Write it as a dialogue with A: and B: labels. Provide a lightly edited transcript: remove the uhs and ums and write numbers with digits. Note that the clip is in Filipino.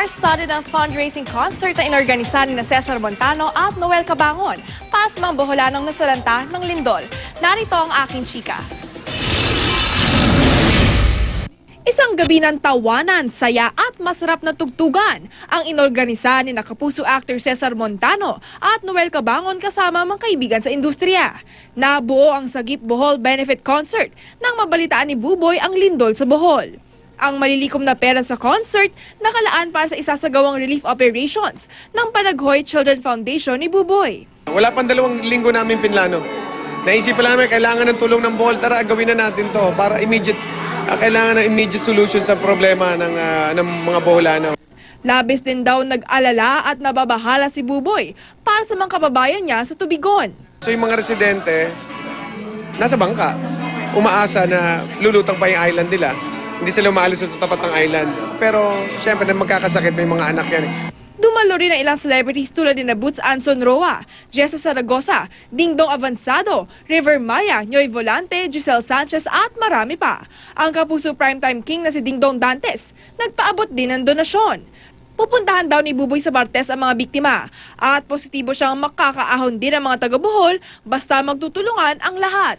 A: Star-studded ang fundraising concert na inorganisa ni Cesar Montano at Noel Cabangon para sa mga Boholanong nasalanta ng lindol. Narito ang aking chika. Isang gabi ng tawanan, saya at masarap na tugtugan ang inorganisa ni Kapuso actor Cesar Montano at Noel Cabangon kasama mga kaibigan sa industriya. Nabuo ang Sagip Bohol Benefit Concert nang mabalitaan ni Buboy ang lindol sa Bohol. Ang malilikom na pera sa concert nakalaan para sa isasagawang relief operations ng Panaghoy Children Foundation ni Buboy.
B: Wala pang 2 linggo namin pinlano. Naisip pa namin kailangan ng tulong ng Bohol. Tara, gawin na natin to para kailangan ng immediate solution sa problema ng mga Boholano.
A: Labis din daw nag-alala at nababahala si Buboy para sa mga kababayan niya sa Tubigon.
B: So yung mga residente, nasa bangka, umaasa na lulutang pa yung island nila. Hindi sila umaalis sa tapat ng island. Pero syempre na magkakasakit may mga anak yan.
A: Dumalo rin ang ilang celebrities tulad ni Boots Anson Roa, Jessa Saragosa, Dingdong Avanzado, River Maya, Nyoy Volante, Giselle Sanchez at marami pa. Ang Kapuso Primetime King na si Dingdong Dantes, nagpaabot din ng donasyon. Pupuntahan daw ni Buboy sa Bartes ang mga biktima at positibo siyang makakaahon din ang mga taga-Bohol basta magtutulungan ang lahat.